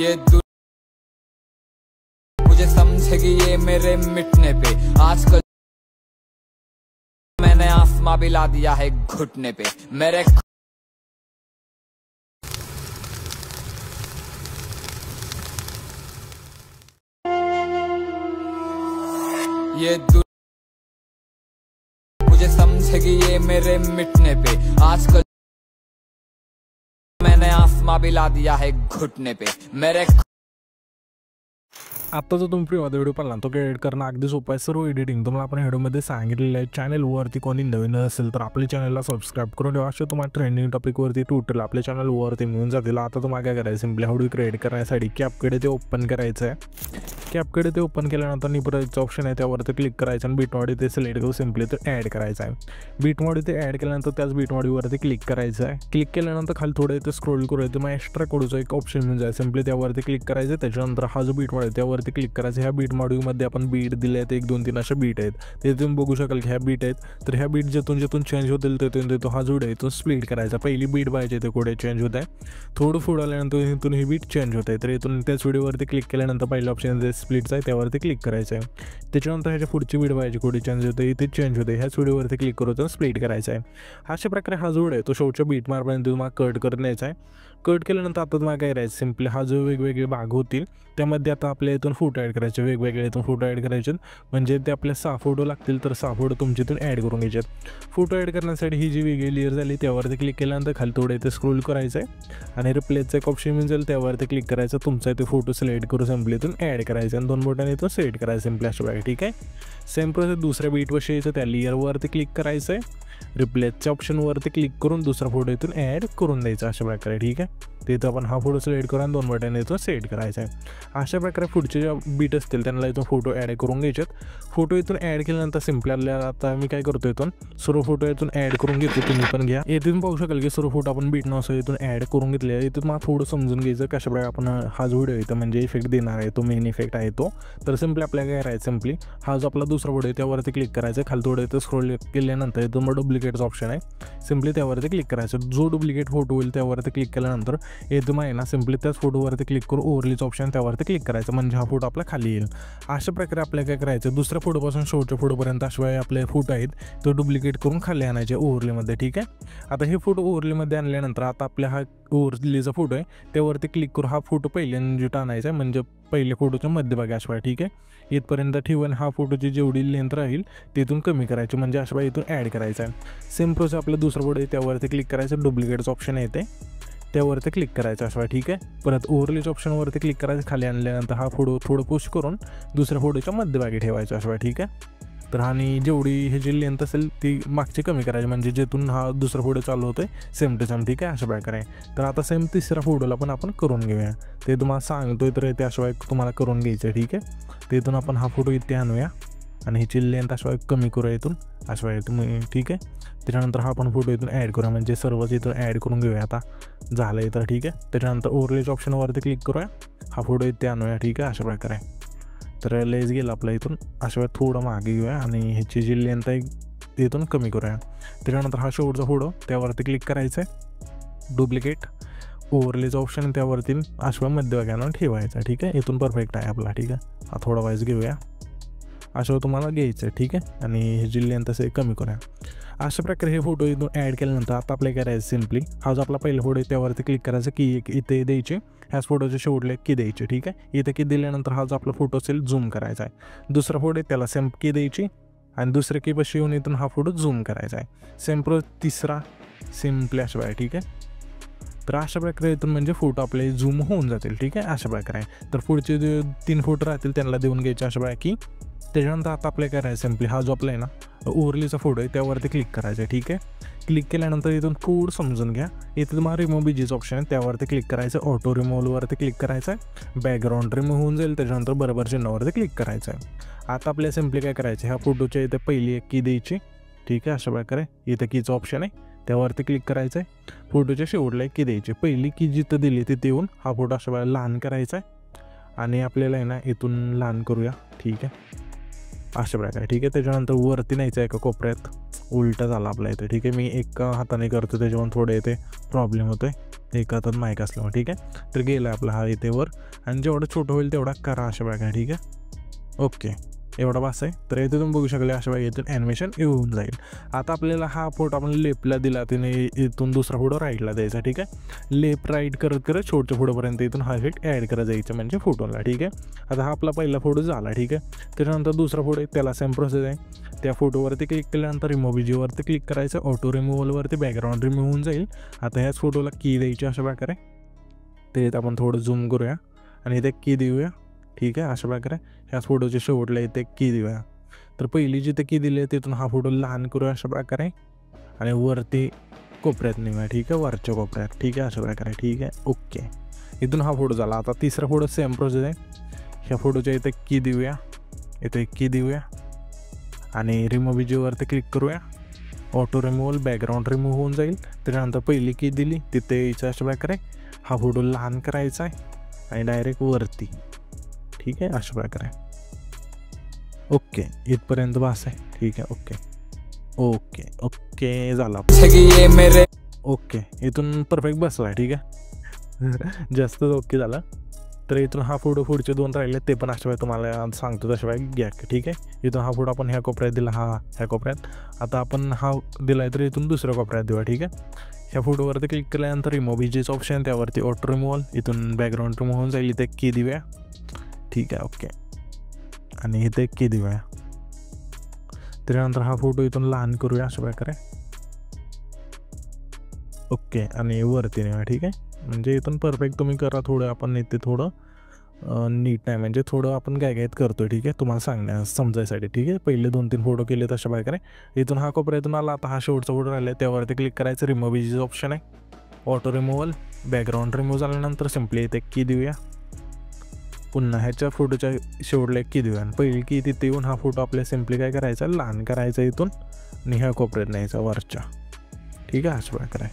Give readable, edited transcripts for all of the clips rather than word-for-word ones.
ये मुझे समझेगी ये मेरे मिटने पे। आजकल मैंने आसमां भी ला दिया है घुटने पे। मेरे ये मुझे समझेगी ये मेरे मिटने पे। आजकल मैंने आसमां भी ला दिया है घुटने पे। मेरे आता जो तुम्ही फ्रीमध्ये व्हिडिओ पाहिला तो एडिट करणं अगदी सोपं आहे। सर्व एडिटिंग तुम्हाला आपण व्हिडिओमध्ये सांगितलेलं आहे। चॅनलवरती कोणी नवीन असेल तर आपल्या चॅनलला सबस्क्राईब करून ठेवा। अशा तुम्हाला ट्रेंडिंग टॉपिकवरती ट्यूटोरियल आपल्या चॅनलवरती मिळून जातील। आता तुम्हाला काय करायचं, सिम्पली व्हिडिओ क्रिएट करण्यासाठी कॅपकडे ते ओपन करायचं आहे। कॅपकडे ते ओपन केल्यानंतर निबरचं ऑप्शन आहे त्यावरती क्लिक करायचं आणि बीटमॉडी ते सिलेक्ट करून सिम्पली ते ॲड करायचं आहे। बीटमॉडी ते ॲड केल्यानंतर त्याच बीटमॉडीवरती क्लिक करायचं आहे। क्लिक केल्यानंतर खाली थोडं इथे स्क्रोल करायचं, मग एक्स्ट्रा कोडचा एक ऑप्शन मिळून जाईल। सिम्पली त्यावरती क्लिक करायचं। त्याच्यानंतर हा जो बीटमॉडी आहे त्यावरती क्लिक करायचं। ह्या बीट मॉड्यूलमध्ये आपण बीट दिले आहेत 1 2 3 अशा बीट आहेत। ते तुम्ही बघू शकाल की ह्या बीट आहेत। तर ह्या बीट जेथून चेंज होतील तेथून तो हा जोड आहे तो स्प्लिट करायचा। पहिली बीट पाहिजे ते कुठे चेंज होत आहे, थोडं पुढं आल्यानंतर इथून ही बीट चेंज होत आहे। तर इथून त्याच व्हिडिओवरती क्लिक केल्यानंतर पहिलं ऑप्शन जे स्प्लिटचं आहे त्यावरती क्लिक करायचं आहे। त्याच्यानंतर ह्याच्या पुढची बीट पाहिजे कुठे चेंज होते इथे चेंज होते, ह्याच व्हिडिओवरती क्लिक करून स्प्लिट करायचं आहे। अशा प्रकारे हा जोड आहे तो शेवटच्या बीट मार्कपर्यंत तुम्हाला कट करून यायचा आहे। कट केल्यानंतर आता तुम्हाला काय करायचं, सिम्पली हा जो वेगवेगळे भाग होतील त्यामध्ये आता आपल्या इथून फोटो ॲड करायचे। वेगवेगळे इथून फोटो ॲड करायचे, म्हणजे ते आपल्या 6 फोटो लागतील तर 6 फोटो तुमच्या इथून ॲड करून घ्यायचे। फोटो ॲड करण्यासाठी ही जी वेगळी लेअर झाली त्यावरती क्लिक केल्यानंतर खाली थोडं इथे स्क्रोल करायचं आहे आणि रिप्लेसचं एक ऑप्शन मिळून जाईल त्यावरती क्लिक करायचं। तुमचा इथे फोटो सिलेक्ट करून सिम्पली इथून ॲड करायचं आणि 2 बोटांनी इथून सिलेक्ट करायचं सिम्पली अशा प्रकारे। ठीक आहे, सेम प्रोसेस दुसऱ्या बीटवर यायचं, त्या लेअरवरती क्लिक करायचं आहे, रिप्लेसच्या ऑप्शनवरती क्लिक करून दुसरा फोटो इथून ॲड करून द्यायचा अशा प्रकारे। ठीक आहे, तिथं आपण हा फोटो सिलेक्ट करून 2 बटन इथून सेट करायचा आहे। अशा प्रकारे पुढचे ज्या बीट असतील त्यांना इथून फोटो ॲड करून घ्यायचे। फोटो इथून ॲड केल्यानंतर सिम्पली आपल्याला आता मी काय करतो इथून सर्व फोटो इथून ॲड करून घेतो, तुम्ही पण घ्या। इथून पाहू शकाल की सर्व फोटो आपण बीट नसं इथून ॲड करून घेतले। इथून मला थोडं समजून घ्यायचं कशा प्रकारे आपण हा जो व्हिडिओ इथं म्हणजे इफेक्ट देणार आहे तो मेन इफेक्ट आहे तो। तर सिम्पली आपल्याला काय करायचं, सिम्पली हा जो आपला दुसरा फोटो आहे त्यावरती क्लिक करायचं। खाली थोडं इथं स्क्रोल केल्यानंतर इथून मग डुप्लिकेटचा ऑप्शन आहे, सिम्पली त्यावरती क्लिक करायचं। जो डुप्लिकेट फोटो होईल त्यावरती क्लिक केल्यानंतर इथून आहे ना सिम्पली त्याच फोटोवरती क्लिक करून ओव्हरलीचं ऑप्शन त्यावरती क्लिक करायचं, म्हणजे हा फोटो आपला खाली येईल। अशा प्रकारे आपल्याला काय करायचं, दुसऱ्या फोटोपासून शेवटच्या फोटोपर्यंत अशिवाय आपले फोटो आहेत तो डुप्लिकेट करून खाली आणायचे ओव्हरलीमध्ये। ठीक आहे, आता हे फोटो ओव्हरलीमध्ये आणल्यानंतर आता आपल्या हा ओव्हरलीचा फोटो आहे त्यावरती क्लिक करून हा फोटो पहिल्यांदा आणायचा आहे, म्हणजे पहिल्या फोटोच्या मध्यभागी अशिवाय। ठीक आहे, इथपर्यंत ठेवून हा फोटोची जेवढी लेंथ राहील तिथून कमी करायची, म्हणजे अशिवाय इथून ॲड करायचा आहे। सेम प्रोसेस आपला दुसरा फोटो आहे त्यावरती क्लिक करायचं, डुप्लिकेटचं ऑप्शन येते त्यावरती क्लिक करायचं अशा। ठीक आहे, परत ओव्हरलीच्या ऑप्शनवरती क्लिक करायचं, खाली आणल्यानंतर हा फोटो थोडं पुश करून दुसऱ्या फोटोच्या मध्यभागी ठेवायचा अशा। ठीक आहे, तर आणि जेवढी हे जी लेंथ असेल ती मागची कमी करायची, म्हणजे जेथून हा दुसरा फोटो चालू होतोय सेम टू सेम। ठीक आहे, अशा प्रकारे। तर आता सेम तिसऱ्या फोटोला पण आपण करून घेऊया, ते तुम्हाला सांगतोय तर ते अशिवाय तुम्हाला करून घ्यायचं आहे। ठीक आहे, तिथून आपण हा फोटो इथे आणूया आणि ह्याची लेंथ अशिवाय कमी करूया इथून अशिवाय तुम्ही। ठीक आहे, त्याच्यानंतर हा आपण फोटो इथून ॲड करूया, म्हणजे सर्वच इथून ॲड करून घेऊया। आता झालं आहे तर ठीक आहे, त्याच्यानंतर ओव्हरलीच्या ऑप्शनवरती क्लिक करूया, हा फोटो इथे आणूया। ठीक आहे, अशा प्रकारे। तर लेस गेला आपला इथून अशिवाय थोडं मागे घेऊया आणि ह्याची जी लेंथ आहे तिथून कमी करूया। त्याच्यानंतर हा शेवटचा फोटो त्यावरती क्लिक करायचं आहे, डुप्लिकेट ओव्हरलीचं ऑप्शन त्यावरती अशिवाय मध्यभागी ठेवायचा। ठीक आहे, इथून परफेक्ट आहे आपला। ठीक आहे, हा थोडा वाईज घेऊया अशा तुम्हाला घ्यायचं आहे। ठीक आहे, आणि हे जी लेंथ असे कमी करूया। अशा प्रकारे हे फोटो इथून ॲड केल्यानंतर आता आपल्याला करायचं, सिम्पली हा जो आपला पहिला फोटो आहे त्यावरती क्लिक करायचं, की इथे द्यायचे, ह्याच फोटोचे शेवटले की द्यायचे। ठीक आहे, इथे की दिल्यानंतर हा जो आपला फोटो असेल झूम करायचा आहे। दुसरा फोटो आहे त्याला सेम की द्यायची आणि दुसऱ्या की बशी येऊन इथून हा फोटो झूम करायचा आहे। सेम प्रो तिसरा सिम्पली अशा आहे। ठीक आहे, तर अशा प्रकारे इथून म्हणजे फोटो आपले झूम होऊन जातील। ठीक आहे, अशा प्रकारे। तर पुढचे जे 3 फोटो राहतील त्यांना देऊन घ्यायचे अशा प्रकारे की। त्याच्यानंतर आता आपल्याला करायचं, सिम्पली हा जो आपला आहे ना ओव्हरलीचा फोटो आहे त्यावरती क्लिक करायचं आहे। ठीक आहे, क्लिक केल्यानंतर इथून थोडं समजून घ्या, इथे तुम्हाला रिमूव्ह बीजीचं ऑप्शन आहे त्यावरती क्लिक करायचं, ऑटो रिमूव्हवरती क्लिक करायचं आहे, बॅकग्राऊंड रिमूव्ह होऊन जाईल। त्याच्यानंतर बरोबर चिन्हावरती क्लिक करायचं आहे। आता आपल्याला सिम्पली काय करायचं, ह्या फोटोच्या इथे पहिली एक की द्यायची। ठीक आहे, अशा प्रकारे इथं कीचं ऑप्शन आहे त्यावरती क्लिक करायचं आहे, फोटोच्या शेवटला एक की द्यायची। पहिली की जिथं दिली तिथे येऊन हा फोटो अशा वेळेला लहान करायचा आहे आणि आपल्याला आहे ना इथून लहान करूया। ठीक आहे, अशा प्रकारे। ठीक आहे, त्याच्यानंतर वरती न्यायचं आहे एका कोपऱ्यात, उलटा झाला आपला इथे। ठीक आहे, मी एका हाताने करतो त्याच्यामुळे थोडे इथे प्रॉब्लेम होतोय। एका हातात माईक असल्यामुळे, ठीक आहे. तर गेला आपला हा इथे वर, आणि जेवढं छोटं होईल तेवढा करा अशा बघा, ठीक आहे. ओके, एवढा बस आहे. तर इथे तुम्ही बघू शकले अशा बघा इथून ॲनिमेशन येऊन जाईल. आता आपल्याला हा फोटो आपण लेफ्टला दिला, तिने इथून दुसरा फोटो राईटला द्यायचा, ठीक आहे. लेफ्ट राईट करत करत शेवटच्या फोटोपर्यंत इथून हा इफेक्ट ॲड करत जायचं म्हणजे फोटोला, ठीक आहे. आता हा आपला पहिला फोटो झाला, ठीक आहे. त्याच्यानंतर दुसरा फोटो आहे, त्याला सेम प्रोसेस आहे. त्या फोटोवरती क्लिक केल्यानंतर रिमूव्ह व्हिडिओवरती क्लिक करायचं, ऑटो रिमूव्हलवरती बॅकग्राऊंड रिमूव्ह होऊन जाईल. आता ह्याच फोटोला की द्यायची अशा प्रकारे, ते आपण थोडं झूम करूया आणि इथे की देऊया, ठीक आहे. अशा प्रकारे ह्याच फोटोच्या शेवटला इथे की देऊया. तर पहिली जिथे की दिली आहे तिथून हा फोटो लहान करूया अशा प्रकारे, आणि वरती कोपऱ्यात नेऊया, ठीक आहे, वरच्या कोपऱ्यात, ठीक आहे, अशा प्रकारे, ठीक आहे. ओके, इथून हा फोटो झाला. आता तिसरा फोटो सेम प्रोसेस आहे. ह्या फोटोच्या इथे की देऊया, इथे की देऊया, आणि रिमूव्ह व्हिडिओवरती क्लिक करूया, ऑटो रिमूव्हल बॅकग्राऊंड रिमूव्ह होऊन जाईल. त्याच्यानंतर पहिली की दिली तिथे यायचं अशा प्रकारे, हा फोटो लहान करायचा आहे आणि डायरेक्ट वरती, ठीक आहे, अशा प्रकारे. ओके, इथपर्यंत बस आहे, ठीक आहे. ओके ओके ओके झाला. ओके, इथून परफेक्ट बसला, ठीक आहे. जास्त ओके झाला. तर इथून हा फोटो पुढचे दोन राहिले ते पण अशा तुम्हाला सांगतो तशा घ्या, ठीक आहे. इथून हा फोटो आपण ह्या कोपऱ्यात दिला, हा ह्या कोपऱ्यात. आता आपण हा दिला आहे तर इथून दुसऱ्या कोपऱ्यात देऊया, ठीक आहे. ह्या फोटोवरती क्लिक केल्यानंतर रिमूव्ह व्हिडिओचं ऑप्शन, त्यावरती ऑटो रिमूव्हल, इथून बॅकग्राऊंड रिमूव्ह होऊन जाईल. इथे की देऊया, ठीक आहे. ओके, आणि इथे की देऊया. त्याच्यानंतर हा फोटो इथून लहान करूया अशा प्रकारे. ओके, आणि वरती नेऊया, ठीक आहे. म्हणजे इथून परफेक्ट तुम्ही करा. थोडं आपण इथे थोडं नीट नाही, म्हणजे थोडं आपण गायगायत करतोय, ठीक आहे, तुम्हाला समजायसाठी, ठीक आहे. पहिले 2-3 फोटो केले तशा प्रकारे. इथून हा कोपऱ्यातून आला. आता हा शेवटचा फोटो राहिला, त्यावरती क्लिक करायचं, रिमूव्ह व्हिडिओचं ऑप्शन आहे, ऑटो रिमूव्हल, बॅकग्राऊंड रिमूव्ह झाल्यानंतर सिम्पली इथे की देऊया. पुन्हा ह्याच्या फोटोच्या शेवटला एक की देऊया, आणि पहिली की तिथे येऊन हा फोटो आपल्या सिम्पली काय करायचा, लहान करायचा इथून, आणि ह्या कोपऱ्यात न्यायचा वरच्या, ठीक आहे, अशा प्रकारे.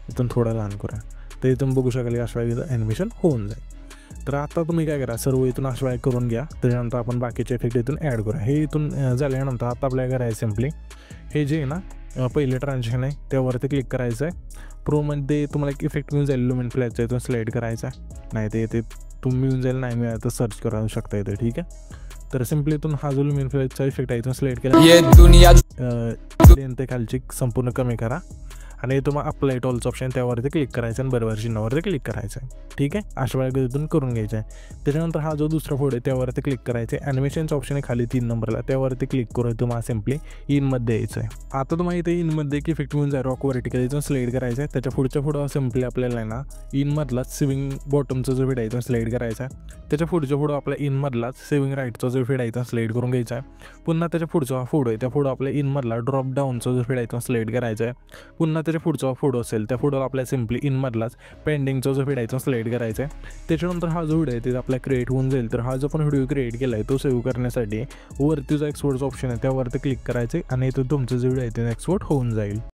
इथून थोडा लहान करूया. तर इथून बघू शकाल अशा वेळी ॲनिमेशन होऊन जाईल. तर आता तुम्ही काय करा, सर्व इथून अशा वेळी करून घ्या. त्याच्यानंतर आपण बाकीचे इफेक्ट इथून ॲड करूया. हे इथून झाल्यानंतर आता आपल्याला करायचं सिम्पली हे जे आहे ना पहिले ट्रान्झॅक्शन आहे त्यावरती क्लिक करायचं आहे. प्रोमध्ये तुम्हाला एक इफेक्ट मिळून जाईल, लुमिन फ्लॅशचा, इथून स्लाईड करायचा. नाही ते येते तुम्ही मिळून जाईल, नाही मिळालं तर सर्च करू शकता इथे, ठीक आहे. तर सिम्पली इथून हा जो लुमिन फ्लॅशचा इफेक्ट आहे इथून स्लाईड केला, ते खालची संपूर्ण कमी करा, आणि इथून मग अप्लाय टॉलचं ऑप्शन त्यावरती क्लिक करायचं आणि बरोबर चिन्हावरती क्लिक करायचं आहे, ठीक आहे. अशा वेळेला इथून करून घ्यायचं आहे. त्याच्यानंतर हा जो दुसरा फोटो आहे त्यावरती क्लिक करायचं आहे. ॲनिमेशनचं ऑप्शन आहे खाली 3 नंबरला, त्यावरती क्लिक करून तुम्हाला सिम्पली इनमध्ये यायचं आहे. आता तुम्हाला इथे इनमध्ये एक इफेक्ट मिळून जाईल, रॉक वर्टिकल, इथून स्लाईड करायचं आहे. त्याच्या पुढच्या फोटो सिम्पली आपल्याला आहे ना इनमधला सेविंग बॉटमचा जो फेड आहे इथून स्लाईड करायचा आहे. त्याच्या पुढच्या फोटो आपल्या इनमधला सेविंग राईटचा जो फेड आहे इथून स्लाईड करून घ्यायचा आहे. पुन्हा त्याच्या पुढचा फोटो आहे त्या फोटो आपल्या इनमधला ड्रॉप डाऊनचा जो फेड आहे इथून स्लाईड करायचा आहे. पुन्हा त्याच्या पुढचा फोटो असेल त्या फोटोला आपल्या सिम्पली इनमधलाच पेंडिंगचा जो फेड आहे इथून स्लाईड करायचा आहे. त्याच्यानंतर हा जो व्हिडिओ आहे ते आपला क्रिएट होऊन जाईल. तर हा जो पण व्हिडिओ क्रिएट केला आहे तो सेव्ह करण्यासाठी वरती जो एक्सपोर्टचा ऑप्शन आहे त्यावरती क्लिक करायचे आणि इथून तुमचं जो व्हिडिओ आहे ते एक्सपोर्ट होऊन जाईल.